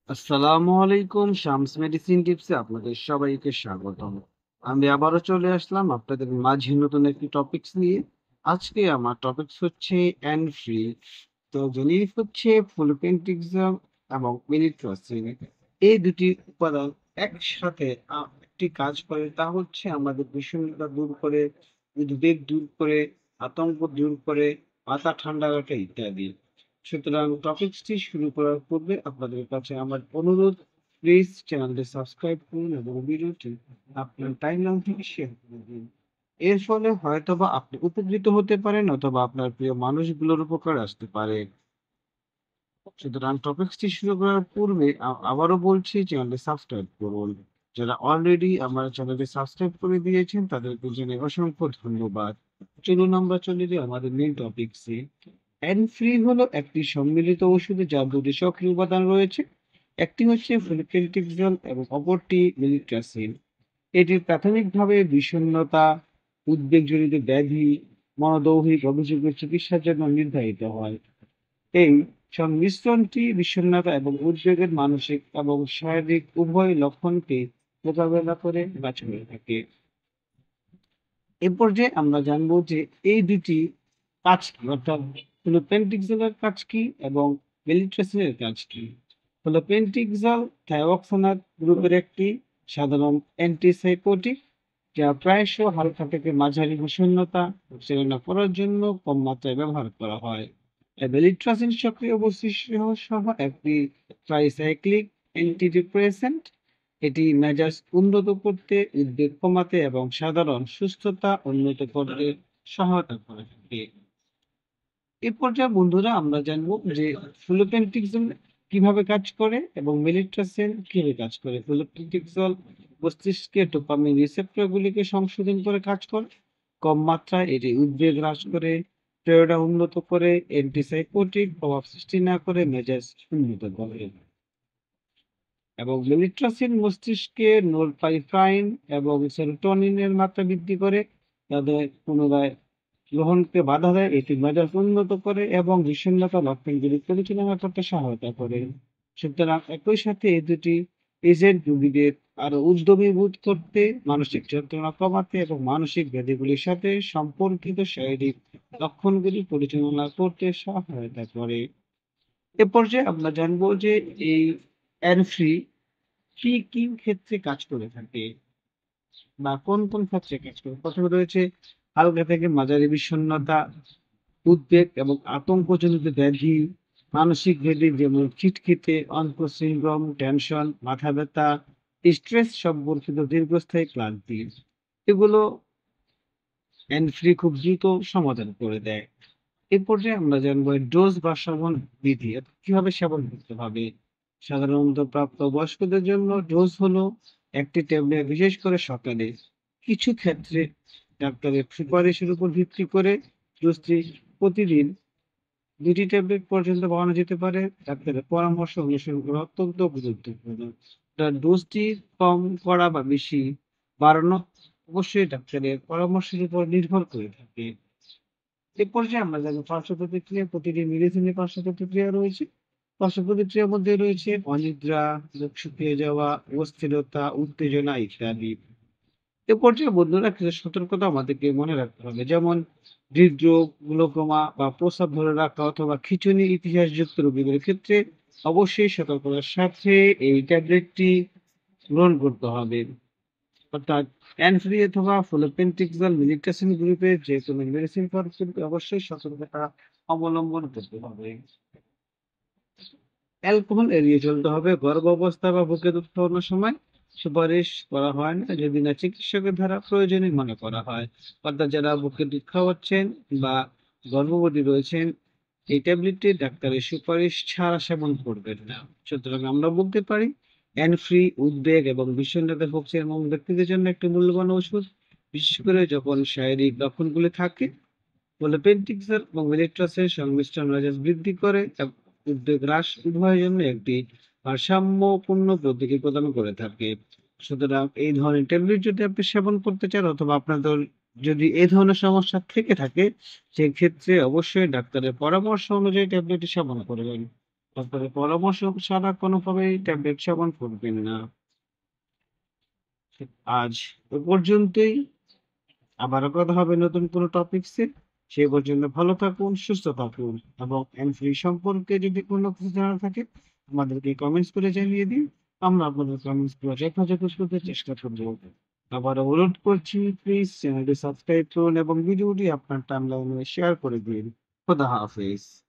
আসসালামু আলাইকুম। শামস মেডিসিন টিপসে আপনাদের সবাইকে স্বাগতম। আমি আবারও চলে আসলাম আপনাদের মাঝে নতুন একটি টপিকস নিয়ে। আজকে আমার টপিকস হচ্ছে অ্যানফ্রি। তো জিনিস হচ্ছে ফ্লুপেন্টিক্সম এবং মেলিট্রোসিন। এই দুটি উপাদান একসাথে একটি কাজ করে, তা হচ্ছে আমাদের বিষণ্ণতা দূর করে, উদ্বেগ দূর করে, আতঙ্ক দূর করে, মাথা ঠান্ডা রাখে ইত্যাদি। সুতরাং টপিকসটি শুরু করার পূর্বে আপনাদের কাছে আমার অনুরোধ, প্লিজ চ্যানেলটি সাবস্ক্রাইব করুন এবং ভিডিওটি আপনার টাইমলাইন থেকে শেয়ার করে দিন। এর ফলে হয়তোবা আপনি উপকৃত হতে পারেন অথবা আপনার প্রিয় মানুষগুলোর উপকার আসতে পারে। সুতরাং টপিকসটি শুরু করার পূর্বে আবারও বলছি, চ্যানেলটি সাবস্ক্রাইব করুন। যারা অলরেডি আমার চ্যানেলটি সাবস্ক্রাইব করে দিয়েছেন তাদেরকে জানাই অসংখ্য ধন্যবাদ। চলুন আমরা চলে যাই আমাদের মেইন টপিকসে। অ্যানফ্রি হলো একটি সম্মিলিত ওষুধ যার দুটি সক্রিয় উপাদান রয়েছে। একটি হচ্ছে ফ্লুকেন্টিক্সল এবং অপরটি মেলিট্রাসিন। এটি প্রাথমিকভাবে বিষণ্ণতা, উদ্বেগজনিত ব্যাধি, মনোদৈহিক অভিযোগের চিকিৎসার জন্য নির্ধারিত হয়। এই সংমিশ্রণটি বিষণ্ণতা এবং উদ্বেগের মানসিক এবং শারীরিক উভয় লক্ষণকে মোকাবেলা করে কাজ করে থাকে। এ পর্যায়ে আমরা জানবো যে এই দুটি কাজ কি, অর্থাৎ ফ্লুপেন্টিক্সেলের কাজ কি এবং মেলিট্রাসিনের কাজ কি। ফ্লুপেন্টিক্সেল থায়োক্সানাট গ্রুপের একটি সাধারণ অ্যান্টিসাইকোটিক, যা প্রায়শ হালকা থেকে মাঝারি বিষণ্ণতা পরিচালনা করার জন্য কম মাত্রায় ব্যবহার করা হয়। মেলিট্রাসিন সক্রিয় বৈশিষ্ট্য সহ একটি ট্রাইসাইক্লিক অ্যান্টিডিপ্রেসেন্ট। এটি মেজাজ উন্নত করতে, উদ্বেগ কমাতে এবং সাধারণ সুস্থতা উন্নত করতে সহায়তা করে থাকে। এ পর্যায়ে বন্ধুরা আমরা জানবো যে ফ্লুপেন্টিক্সল কিভাবে কাজ করে এবং মেলিট্রাসিন কিভাবে কাজ করে। ফ্লুপেন্টিক্সল মস্তিষ্কে ডোপামিন রিসেপ্টর গুলিকে সংশোধন করে কাজ করে। কম মাত্রায় এটি উদ্বেগ হ্রাস করে, প্রেরণা উন্নত করে, অ্যান্টিসাইকোটিক প্রভাব সৃষ্টি না করে মেজাজ উন্নত করে। এবং মেলিট্রাসিন মস্তিষ্কে নোরপাইফ্রাইন এবং সেরোটোনিনের মাত্রা বৃদ্ধি করে, তাদের পুনরায় গ্রহণকে বাধা দেয়। এটি মেজাজ উন্নত করে এবং বিষণ্ণতা লক্ষণগুলি পরিচালনা করতে সহায়তা করে। সুতরাং একই সাথে এই দুটি এজেন্ট রোগীদের আরো উদ্যমী বোধ করতে, মানসিক যন্ত্রণা কমাতে এবং মানসিক ব্যাধিগুলির সাথে সম্পর্কিত শারীরিক লক্ষণগুলি পরিচালনা করতে সহায়তা করে। এ পর্যায়ে আমরা জানবো যে এই অ্যানফ্রি কি, কি ক্ষেত্রে কাজ করে থাকে বা কোন ক্ষেত্রে কাজ করে? ১ম এ রয়েছে হালকা থেকে মাঝারি বিষণ্ণতা, উদ্বেগ এবং আতঙ্কজনিত ব্যাধি, মানসিক ব্যাধি যেমন খিটখিটে, সিনড্রোম, টেনশন, মাথা ব্যথা, স্ট্রেস সম্পর্কিত দীর্ঘস্থায়ী ক্লান্তি। এগুলো হ্যান্ড-ফ্রি খুব দ্রুত সমাধান করে দেয়। এ পর্যায়ে আমরা জানবো এর ডোজ বা সেবন বিধি, অর্থাৎ কিভাবে সেবন করতে হবে। সাধারণত প্রাপ্তবয়স্কদের জন্য ডোজ হলো ১ টি ট্যাবলেট, বিশেষ করে সকালে। কিছু ক্ষেত্রে ডাক্তারের সুপারিশের উপর ভিত্তি করে ডোজটি প্রতিদিন ২ টি ট্যাবলেট পর্যন্ত বাড়ানো যেতে পারে। ডাক্তারের পরামর্শ অনুসরণ করা অত্যন্ত গুরুত্বপূর্ণ। ডোজটি কম করা বা বেশি বাড়ানো অবশ্যই ডাক্তারের পরামর্শের উপর নির্ভর করে থাকে। এ পর্যায়ে আমরা জানি পার্শ্ব প্রতিক্রিয়া, প্রতিটি মেডিসিনের পার্শ্ব প্রতিক্রিয়া রয়েছে। পার্শ্ব প্রতিক্রিয়ার মধ্যে রয়েছে অনিদ্রা, মুখ শুকিয়ে যাওয়া, অস্থিরতা, উত্তেজনা ইত্যাদি। এ পর্যায়ে বন্ধুরা কিছু সতর্কতা আমাদেরকে মনে রাখতে হবে। যেমন হৃদরোগ, গ্লোকোমা বা প্রস্রাব ধরে রাখা অথবা খিঁচুনি ইতিহাসযুক্ত রোগীদের ক্ষেত্রে অবশ্যই সতর্কতার সাথে এই ট্যাবলেটটি গ্রহণ করতে হবে। অর্থাৎ অ্যানফ্রি অথবা ফ্লোপেন্টিক্সল মেডিকেশন গ্রুপের যেকোনো মেডিসিন পাওয়ার ক্ষেত্রে অবশ্যই সতর্কতা অবলম্বন করতে হবে। অ্যালকোহল এড়িয়ে চলতে হবে। গর্ভাবস্থা বা বুকে দুধ খাওয়ানোর সময় সুপারিশ করা হয় না যদি না চিকিৎসকের দ্বারা প্রয়োজনীয় মনে করা হয়। অর্থাৎ যারা বুকে দুধ খাওয়াচ্ছেন বা গর্ভবতী রয়েছেন, এই ট্যাবলেটটি ডাক্তারের সুপারিশ ছাড়া সেবন করবেন না। সুতরাং আমরা বলতে পারি অ্যানফ্রি উদ্বেগ এবং বিষণ্ণতায় ভুগছেন এমন ব্যক্তিদের জন্য একটি মূল্যবান ওষুধ। বিশেষ করে যখন শারীরিক লক্ষণগুলি থাকে, বলে পেন্টিক্সেল এবং মেলিট্রাসের সংমিশ্রণ মেজাজ বৃদ্ধি করে এবং উদ্বেগ হ্রাস উভয়ের জন্য একটি ভারসাম্যপূর্ণ পদ্ধতি প্রদান করে থাকে। সুতরাং এই ধরনের ট্যাবলেট যদি আপনি সেবন করতে চান অথবা আপনাদের যদি এই ধরনের সমস্যা থেকে থাকে, সেক্ষেত্রে অবশ্যই ডাক্তারের পরামর্শ অনুযায়ী ট্যাবলেটটি সেবন করবেন। ডাক্তারের পরামর্শ ছাড়া কোনোভাবেই ট্যাবলেট সেবন করবেন না। আজ এ পর্যন্তই। আবারও কথা হবে নতুন কোনো টপিকসে। সে পর্যন্ত ভালো থাকুন, সুস্থ থাকুন এবং হ্যান্ড ফ্রি সম্পর্কে যদি কোনো কিছু জানার থাকে আমাদেরকে কমেন্টস করে জানিয়ে দিন। আমরা আপনাদের কমেন্টস গুলো যথাযথ করতে চেষ্টা করব। আবারও অনুরোধ করছি প্লিজ চ্যানেলটি সাবস্ক্রাইব করুন এবং ভিডিওটি আপনার টাইমলাইনে শেয়ার করে দিন। খোদা হাফেজ।